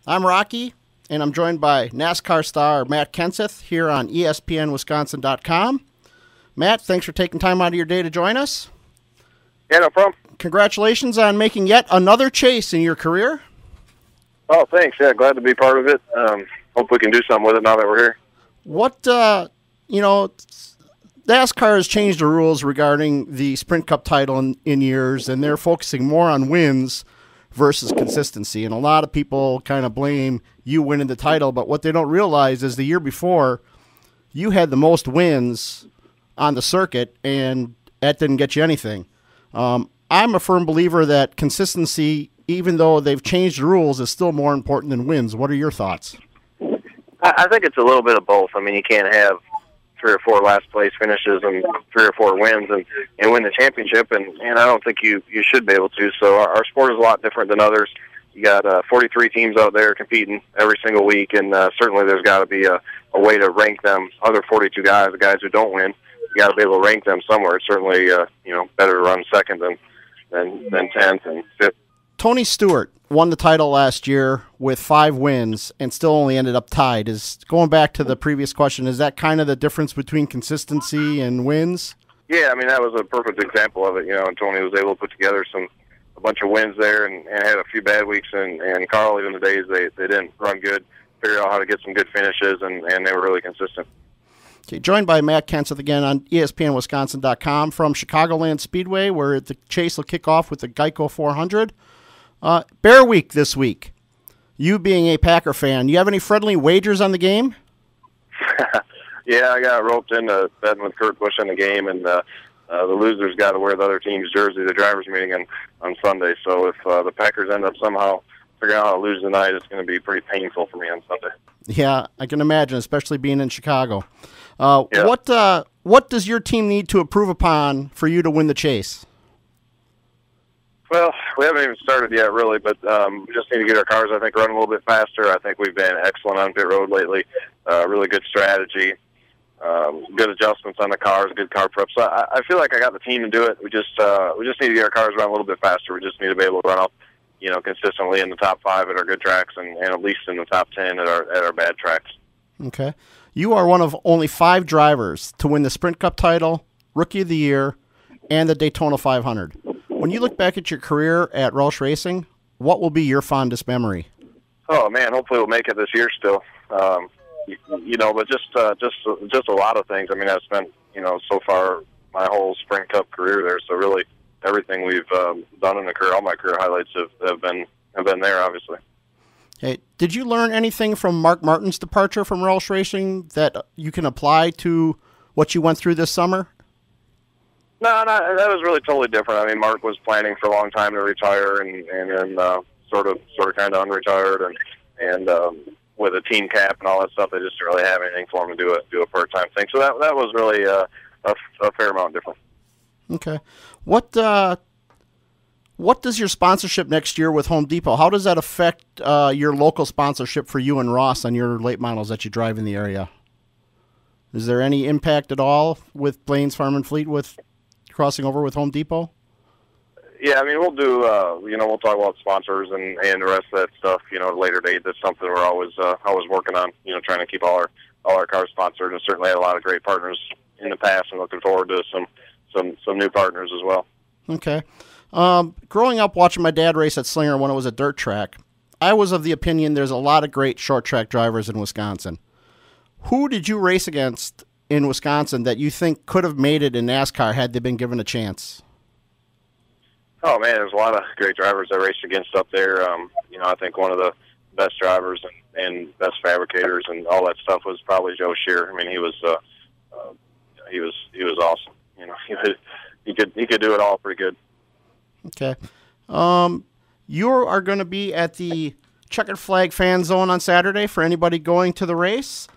I'm Rocky, and I'm joined by NASCAR star Matt Kenseth here on ESPNWisconsin.com. Matt, thanks for taking time out of your day to join us. Yeah, no problem. Congratulations on making yet another chase in your career. Oh, thanks. Yeah, glad to be part of it. Hope we can do something with it now that we're here. What, NASCAR has changed the rules regarding the Sprint Cup title in years, and they're focusing more on wins versus consistency. And a lot of people kind of blame you winning the title, but what they don't realize is the year before, you had the most wins on the circuit, and that didn't get you anything. I'm a firm believer that consistency, even though they've changed the rules, is still more important than wins. What are your thoughts? I think it's a little bit of both. I mean, you can't have 3 or 4 last place finishes and 3 or 4 wins and win the championship, and I don't think you should be able to. So our sport is a lot different than others. You got 43 teams out there competing every single week, and certainly there's got to be a way to rank them, other 42 guys, the guys who don't win. You got to be able to rank them somewhere. It's certainly better to run second than 10th and 5th. Tony Stewart won the title last year with 5 wins and still only ended up tied. Is going back to the previous question, is that kind of the difference between consistency and wins? Yeah, I mean, that was a perfect example of it. And Tony was able to put together a bunch of wins there and had a few bad weeks, and Carl, even the days they didn't run good, figured out how to get some good finishes, and they were really consistent. Okay, joined by Matt Kenseth again on ESPNWisconsin.com from Chicagoland Speedway, where the chase will kick off with the Geico 400. Bear Week this week. You being a Packer fan, you have any friendly wagers on the game? Yeah, I got roped into betting with Kurt Busch in the game, and the losers got to wear the other team's jersey, the drivers' meeting on Sunday. So if the Packers end up somehow figuring out how to lose tonight, it's going to be pretty painful for me on Sunday. Yeah, I can imagine, especially being in Chicago. Yeah. What does your team need to improve upon for you to win the chase? Well, we haven't even started yet, really, but we just need to get our cars, I think, running a little bit faster. I think we've been excellent on pit road lately. Really good strategy, good adjustments on the cars, good car prep. So I feel like I got the team to do it. We just need to get our cars running a little bit faster. We just need to be able to run up, consistently in the top 5 at our good tracks, and at least in the top 10 at our bad tracks. Okay. You are one of only 5 drivers to win the Sprint Cup title, Rookie of the Year, and the Daytona 500. When you look back at your career at Roush Racing, what will be your fondest memory? Oh man, hopefully we'll make it this year still. But just a lot of things. I mean, I've spent so far my whole Sprint Cup career there. So really, everything we've done in the career, all my career highlights have been there, obviously. Hey, did you learn anything from Mark Martin's departure from Roush Racing that you can apply to what you went through this summer? No, that was really totally different. I mean, Mark was planning for a long time to retire, and then sort of kind of unretired, and with a team cap and all that stuff, they just didn't really have anything for him to do a part-time thing. So that was really a fair amount different. Okay, what does your sponsorship next year with Home Depot? How does that affect your local sponsorship for you and Ross on your late models that you drive in the area? Is there any impact at all with Blaine's Farm and Fleet with crossing over with Home Depot? Yeah, I mean, we'll do, we'll talk about sponsors and the rest of that stuff, at a later date. That's something we're always working on, trying to keep all our cars sponsored, and certainly had a lot of great partners in the past, and looking forward to some new partners as well. Okay. Growing up watching my dad race at Slinger when it was a dirt track, I was of the opinion there's a lot of great short track drivers in Wisconsin. Who did you race against in Wisconsin that you think could have made it in NASCAR had they been given a chance? Oh man, there's a lot of great drivers I raced against up there. I think one of the best drivers and best fabricators and all that stuff was probably Joe Shear. I mean, he was awesome. He could do it all pretty good. Okay. You are going to be at the Checkered Flag Fan Zone on Saturday for anybody going to the race.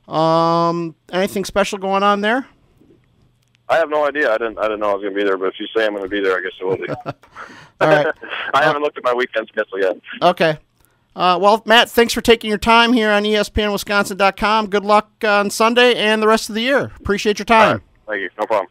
Anything special going on there? I have no idea. I didn't know I was going to be there, but if you say I'm going to be there, I guess it will be. All right. I haven't looked at my weekend schedule yet. Okay. Well, Matt, thanks for taking your time here on ESPNWisconsin.com. Good luck on Sunday and the rest of the year. Appreciate your time. All right. Thank you. No problem.